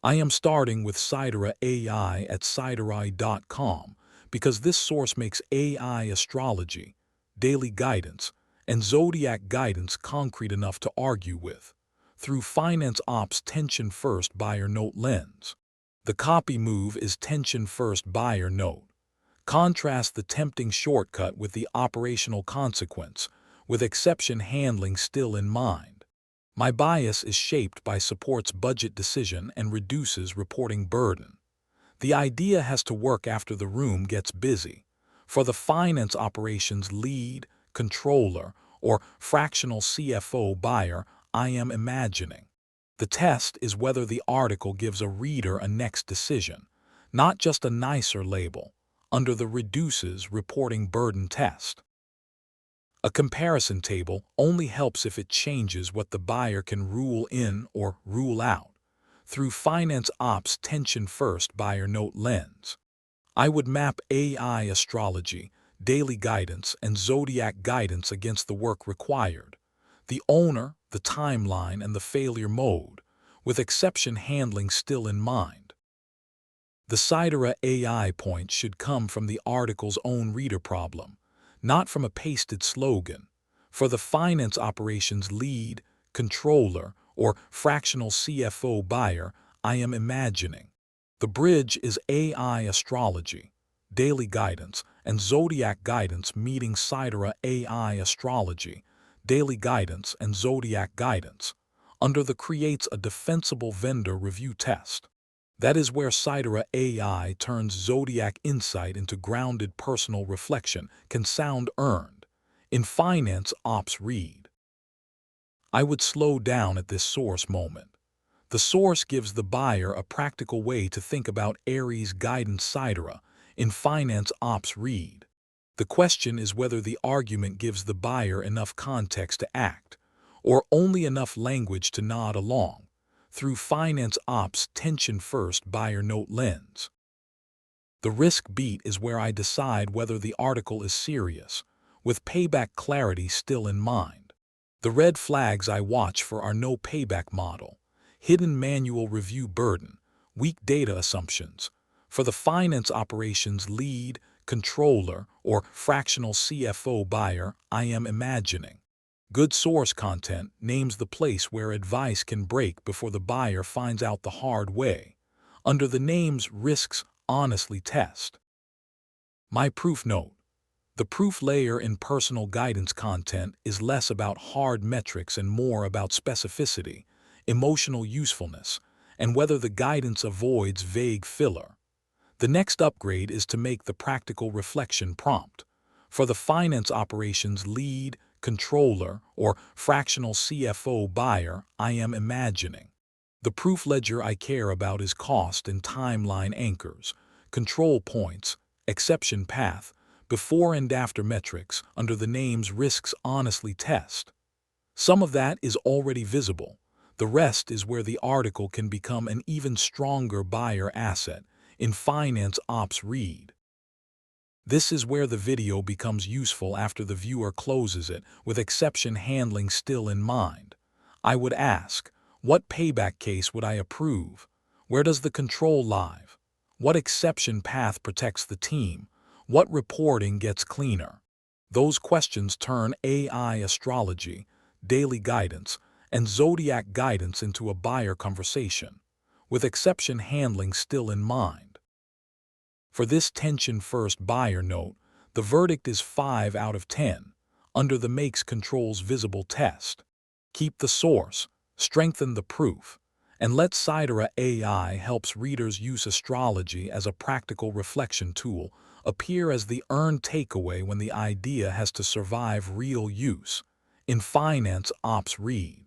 I am starting with SideraAI at SideraAI.com because this source makes AI astrology, daily guidance, and zodiac guidance concrete enough to argue with, through Finance Ops Tension First Buyer Note lens. The copy move is Tension First Buyer Note. Contrast the tempting shortcut with the operational consequence, with exception handling still in mind. My bias is shaped by supports budget decision and reduces reporting burden. The idea has to work after the room gets busy. For the finance operations lead, controller, or fractional CFO buyer, I am imagining. The test is whether the article gives a reader a next decision, not just a nicer label, under the reduces reporting burden test. A comparison table only helps if it changes what the buyer can rule in or rule out, through Finance Ops Tension First Buyer Note lens. I would map AI astrology, daily guidance, and zodiac guidance against the work required, the owner, the timeline, and the failure mode, with exception handling still in mind. The SideraAI point should come from the article's own reader problem, not from a pasted slogan. For the finance operations lead, controller, or fractional CFO buyer, I am imagining. The bridge is AI astrology, daily guidance, and zodiac guidance meeting SideraAI astrology, daily guidance, and zodiac guidance, under the creates a defensible vendor review test. That is where SideraAI turns zodiac insight into grounded personal reflection, can sound earned. In Finance Ops read. I would slow down at this source moment. The source gives the buyer a practical way to think about Aries guidance Sidera. In Finance Ops read. The question is whether the argument gives the buyer enough context to act, or only enough language to nod along, through Finance Ops Tension First Buyer Note lens. The risk beat is where I decide whether the article is serious, with payback clarity still in mind. The red flags I watch for are no payback model, hidden manual review burden, weak data assumptions. For the finance operations lead, controller, or fractional CFO buyer, I am imagining. Good source content names the place where advice can break before the buyer finds out the hard way, under the names risks honestly test. My proof note. The proof layer in personal guidance content is less about hard metrics and more about specificity, emotional usefulness, and whether the guidance avoids vague filler. The next upgrade is to make the practical reflection prompt. For the finance operations lead, controller, or fractional CFO buyer, I am imagining. The proof ledger I care about is cost and timeline anchors, control points, exception path, before and after metrics under the names risks honestly test. Some of that is already visible. The rest is where the article can become an even stronger buyer asset. In Finance Ops read. This is where the video becomes useful after the viewer closes it, with exception handling still in mind. I would ask, what payback case would I approve? Where does the control live? What exception path protects the team? What reporting gets cleaner? Those questions turn AI astrology, daily guidance, and zodiac guidance into a buyer conversation, with exception handling still in mind. For this tension-first buyer note, the verdict is 5 out of 10, under the Makes Controls Visible test. Keep the source, strengthen the proof, and let SideraAI helps readers use astrology as a practical reflection tool appear as the earned takeaway when the idea has to survive real use. In Finance Ops read.